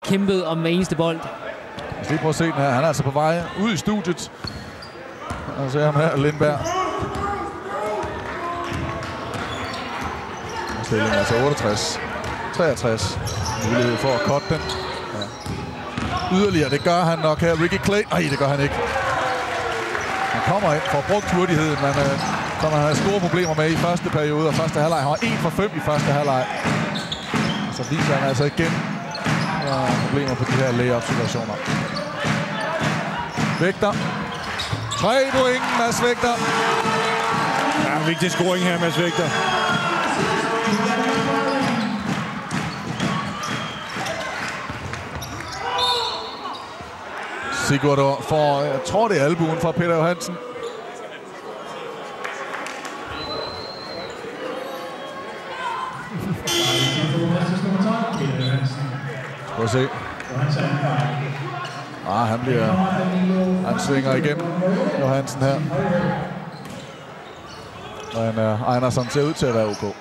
kæmpet om hver eneste bold. Lad os lige prøve at se den her. Han er altså på vej ud i studiet. Og så er ham her, Lindberg. Stillingen altså 68-63. Mulighed for at cutte den. Ja. Yderligere, det gør han nok her. Ricky Clay. Nej, det gør han ikke. Han kommer ind for brugt hurtigheden, men som han havde store problemer med i første periode og første halvleg. Han var 1 for 5 i første halvleg. Så viser han altså igen problemer på de her layup-situationer. Vægter. 3 point, Mads Vægter. Ja, vigtig scoring her, Mads Vægter. Sigurd får, jeg tror det er albuen fra Peter Johansen. Prøv at se. Han svinger igennem Johansen her. Men Einarsson ser ud til at være ok.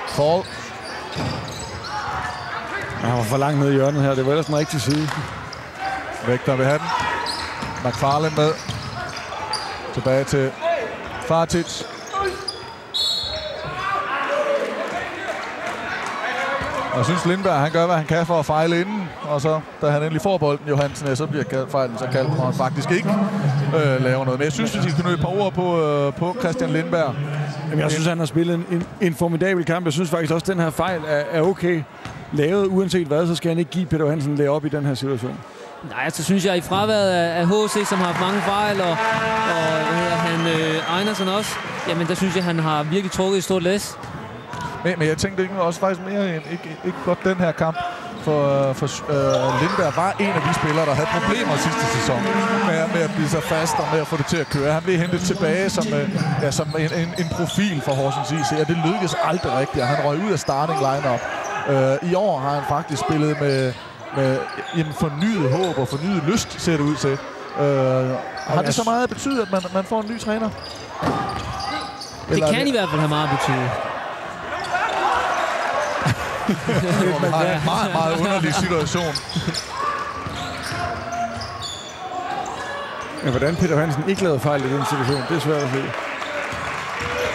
Fall. Han var for langt ned i hjørnet her. Det var ellers den rigtige side. Vægter vil have den. McFarlane med. Tilbage til Fartic. Og jeg synes, Lindberg han gør, hvad han kan for at fejle inden. Og så, da han endelig får bolden, Johansen, så bliver fejlen så kaldt, hvor han faktisk ikke laver noget. Men jeg synes, vi skal knytte et par ord på Christian Lindberg. Jamen, jeg synes, han har spillet en formidabel kamp. Jeg synes faktisk også, at den her fejl er okay lavet. Uanset hvad, så skal han ikke give Peter Johansen lave op i den her situation. Nej, så synes jeg i fraværet af HC, som har haft mange fejl, og Einarsson også, jamen der synes jeg, han har virkelig trukket et stort læs. Men jeg tænkte ikke også faktisk mere end ikke godt den her kamp. For Lindberg var en af de spillere, der havde problemer sidste sæson med at blive så fast og med at få det til at køre. Han blev hentet tilbage som en profil for Horsens IC, og det lykkedes aldrig rigtigt, og han røg ud af starting lineup. I år har han faktisk spillet med fornyet håb og fornyet lyst, ser det ud til. Har det så meget betydet, at man får en ny træner? Det kan i hvert fald have meget betydet. Det er en meget, meget underlig situation. Men hvordan Peter Johansen ikke lavede fejl i den situation, det er svært at se.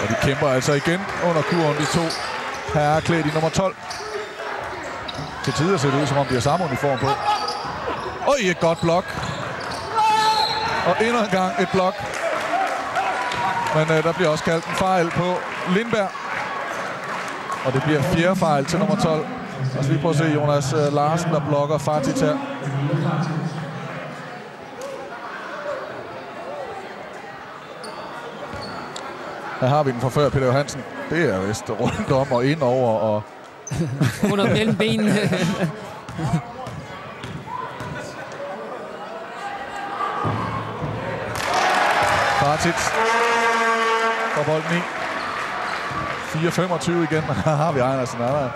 Og de kæmper altså igen under kurven, de to herrer klædt i nummer 12. Til tider ser det ud, som om de har samme uniform på. Et godt blok. Og endnu en gang et blok. Men der bliver også kaldt en fejl på Lindberg. Og det bliver 4. fejl til nummer 12. Og så lige prøve at se Jonas Larsen, der blokker Fartic her. Her har vi den fra før, Peter Johansen. Det er vist rundt om og ind over og... Under mellem benene. Fartic får bolden i. 4-25 igen. Her har vi Einarsson. Han har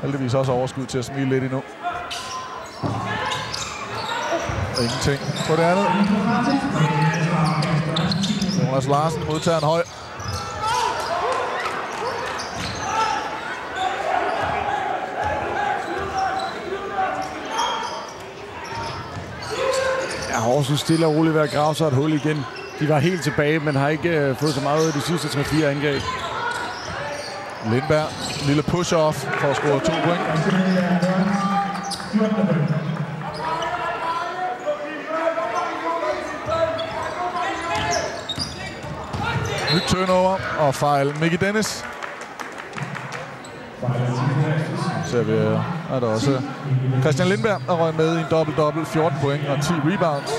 heldigvis også overskud til at smile lidt endnu. Ingenting på det andet. Jonas Larsen modtager en høj. Ja, Horsens stille og roligt ved at grave sig et hul igen. De var helt tilbage, men har ikke fået så meget ud af de sidste 3-4 angreb. Lindberg, en lille push-off for at score 2 point. Nyt turnover og fejl. Mickey Dennis. Så vi er der også Christian Lindberg, der røg med i en dobbelt-dobbelt, 14 point og 10 rebounds.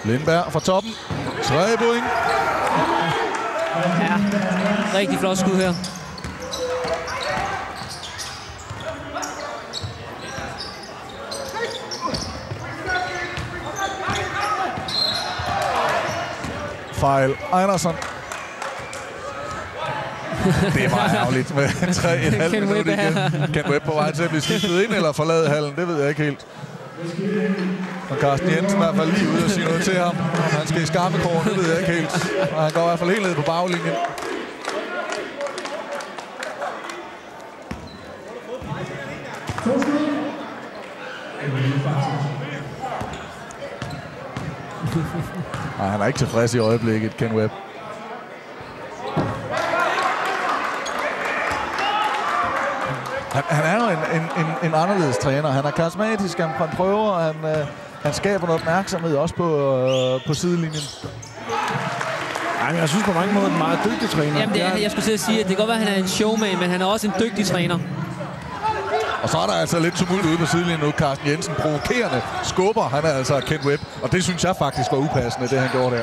Lindberg fra toppen. 3 point. Ja, rigtig flot skud her. Fejl. Einarsson. Det var ærgerligt med 3,5 minutter igen. Ken Webb på vej til at blive skiftet ind eller forlade hallen, det ved jeg ikke helt. Og Carsten Jensen i hvert fald lige ude og sige noget til ham. Om han skal i skammekår, det ved jeg ikke helt. Og han går i hvert fald helt ned på baglinjen. Nej, han er ikke tilfreds i øjeblikket, Ken Webb. Han er jo en anderledes træner. Han er karismatisk, han prøver, og han skaber noget opmærksomhed også på sidelinjen. Ej, jeg synes på mange måder, han er en meget dygtig træner. Jamen, jeg skulle sige, at det kan godt være, at han er en showman, men han er også en dygtig træner. Og så er der altså lidt tumult ude på sidelinjen nu. Carsten Jensen provokerende skubber. Han er altså Ken Webb, og det synes jeg faktisk var upassende, det han gjorde der.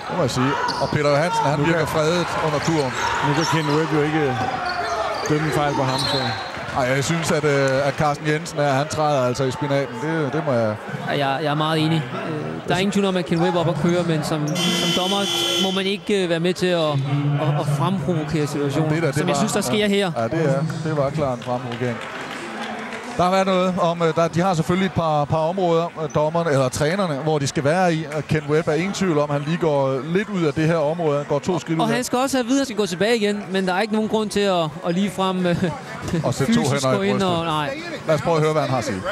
Det må jeg sige. Og Peter Johansen, han virker fredet under kurven. Nu kan Ken Webb jo ikke dømme fejl på ham, så... Ej, jeg synes, at Carsten Jensen han træder altså i spinaten. Det må jeg... Jeg er meget enig. Der er ingen tvivl om, at Ken Webb op og køre, men som dommer må man ikke være med til at fremprovokere situationen, som jeg synes, der sker her. Ja, det var klart en fremprovokering. Der har været noget om, de har selvfølgelig et par områder, dommerne eller trænerne, hvor de skal være i. Ken Webb er ingen tvivl om, at han lige går lidt ud af det her område. Han går 2 skridt ud. Og han skal også have videre, at skal gå tilbage igen, men der er ikke nogen grund til at lige frem og sætte 2 hænder i brystet. Nej. Lad os prøve at høre, hvad han har at sige.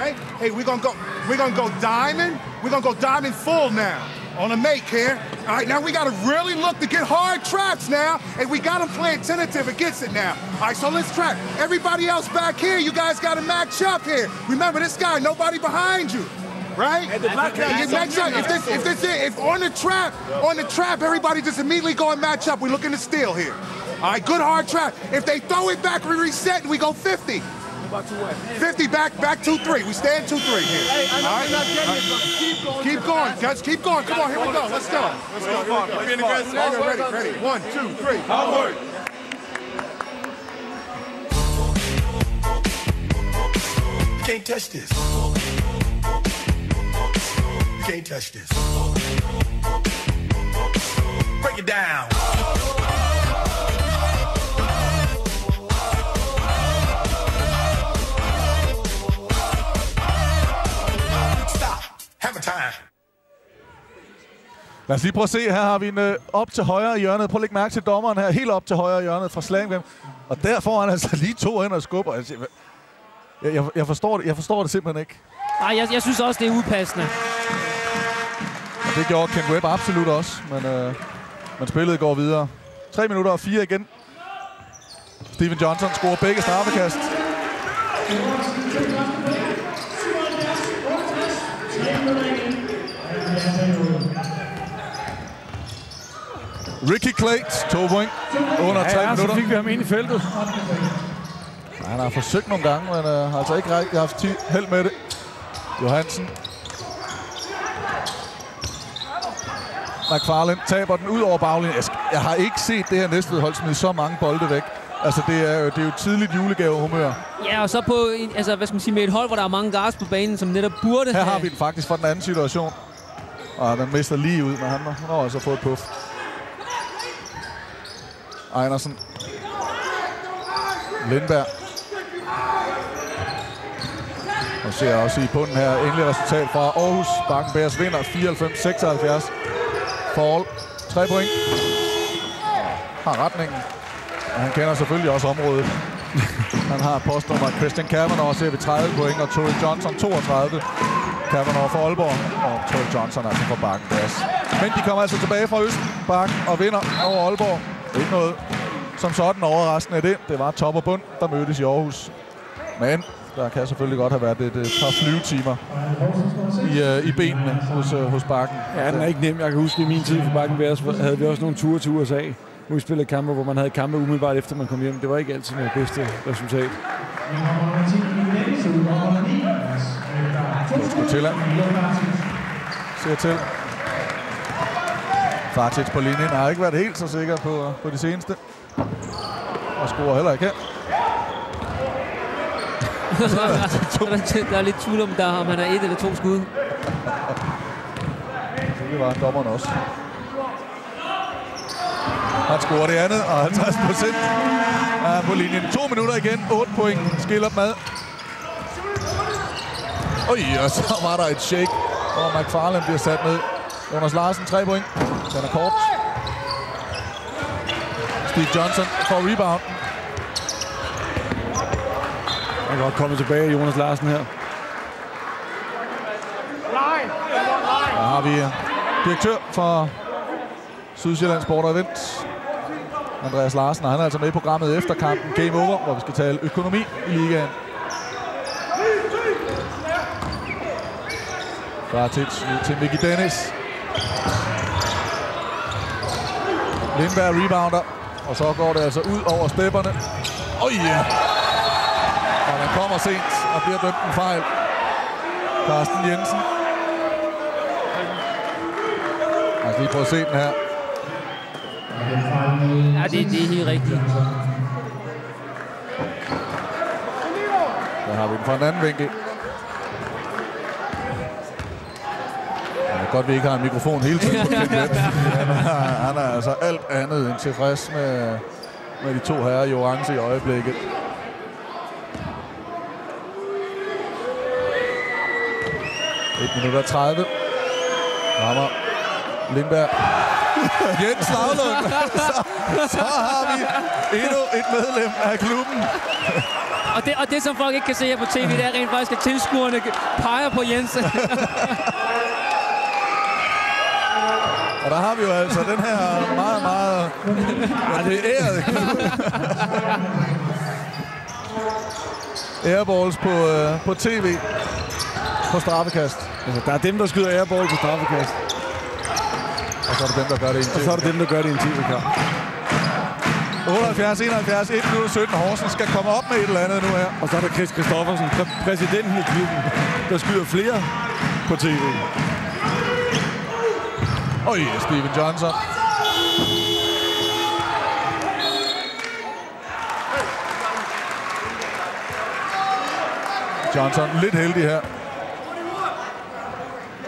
Hey, we're gonna go diamond. We're gonna go diamond full now. On a make here. All right, now we got to really look to get hard traps now. And we got them playing tentative against it now. All right, so let's trap. Everybody else back here, you guys got to match up here. Remember, this guy, nobody behind you. Right? And you match up. If on the trap, everybody just immediately go and match up. We're looking to steal here. All right, good hard trap. If they throw it back, we reset and we go 50. 50 back 2-3. We stand 2-3 here. Hey, I know all right? we're not getting it, but Keep going, guys. Keep going. Come on, here we go. Let's go. Ready. 1, 2, 3. Hard work. you can't touch this. You can't touch this. Break it down. Lad os lige prøve at se. Her har vi en op til højre hjørnet. Prøv at lægge mærke til dommeren her. Helt op til højre hjørnet fra Slam. Og der får han altså lige 2 hænder og skubber. Jeg forstår det simpelthen ikke. Nej, jeg synes også, det er upassende. Og det gjorde Ken Webb absolut også. Men spillet går videre. 3 minutter og 4 igen. Steven Johnson scorer begge straffekast. Ricky Clates, 2 point under 3 minutter. Så fik vi ham ind i feltet. Han har forsøgt nogle gange, men har altså ikke rigtig haft held med det. Johansen. McFarland taber den ud over baglinjen. Jeg har ikke set det her Næstved-hold smide så mange bolde væk. Altså, det er jo tidligt julegavehumør. Ja, og så på hvad skal man sige, med et hold, hvor der er mange guards på banen, som netop burde her har vi den faktisk fra den anden situation. Og den mister lige ud, men han har altså fået et puff. Einersen. Lindberg. Og ser også i bunden her endelig resultat fra Aarhus. Bakken Bears vinder 94-76. Fall. 3 point. Har retningen. Og han kender selvfølgelig også området. Han har postnummer Christian Cavanaugh, ser vi 30 point, og Tory Johnson 32. Cavanaugh fra Aalborg, og Tory Johnson altså fra Bakken Bears. Men de kommer altså tilbage fra Østen, Bakken, og vinder over Aalborg. Ikke noget som sådan overraskende af det. Det var top og bund, der mødtes i Aarhus. Men der kan selvfølgelig godt have været et par flyvetimer i benene hos Bakken. Ja, den er ikke nem. Jeg kan huske, i min tid for Bakken Bears havde vi også nogle ture til USA, hvor vi spillede kampe, hvor man havde kampe umiddelbart efter man kom hjem. Det var ikke altid det bedste resultat. Skotilla ser til. Fartic på linjen har ikke været helt så sikker på de seneste. Og scorer heller ikke her. Der er lidt tvivl om han er 1 eller 2 skud. Det var dommeren også. Han scorer det andet, og 50% er på linjen. 2 minutter igen. 8 point. Skiller dem ad. Og så var der et shake, hvor McFarland bliver sat ned. Jonas Larsen, 3 point. Den er kort. Steve Johnson får rebound. Han kan godt komme tilbage, Jonas Larsen her. Der har vi direktør for Sydsjællands Sport og Event, Andreas Larsen, og han er altså med i programmet efter kampen Game Over, hvor vi skal tale økonomi i ligaen. Bartic til Mickey Dennis. Lindberg rebounder, og så går det altså ud over stepperne. Og man kommer sent og bliver dømt en fejl. Carsten Jensen. Lad os lige prøve at se den her. Ja, det er helt rigtigt. Der har vi den fra en anden vinkel. Det er godt, vi ikke har en mikrofon hele tiden. Han er altså alt andet end tilfreds med de to herrer i orange i øjeblikket. Et minut og 30. Rammer Lindberg. Jens Lavlund. Så har vi endnu et medlem af klubben. Og det, som folk ikke kan se her på tv, det er rent faktisk, at tilskuerne peger på Jens. Og der har vi jo altså den her meget ærede klub. Airballs på tv. På straffekast. Altså, der er dem, der skyder airball på straffekast. Og så er det dem, der gør det i en tv-kamp. Og så er det dem, der gør det i en tv-kamp. 78-71, 1 minut 17. Horsens skal komme op med et eller andet nu her. Og så er der Chris Christoffersen, præsidenten i klubben, der skyder flere på tv. Steven Johnson. Johnson lidt heldig her.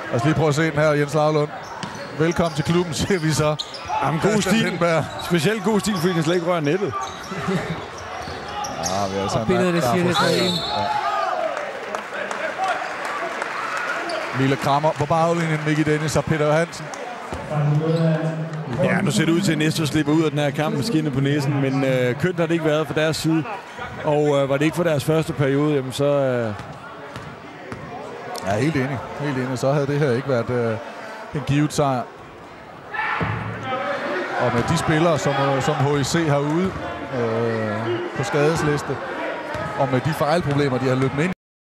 Lad os lige prøve at se den her, Jens Lavlund. Velkommen til klubben, siger vi så. Jamen, god stil. Specielt god stil, fordi den slet ikke rører nettet. Ja, vi er altså og billedet, det siger det sådan. Lille krammer på baglinjen, Mickey Dennis og Peter Hansen. Ja, nu ser det ud til, at Næstved slipper ud af den her kamp med skinnet på næsen, men kønt har det ikke været fra deres side. Og var det ikke for deres første periode, jamen så... Ja, helt enig. Så havde det her ikke været en givet sejr. Og med de spillere, som HIC har ude på skadesliste, og med de fejlproblemer, de har løbet med ind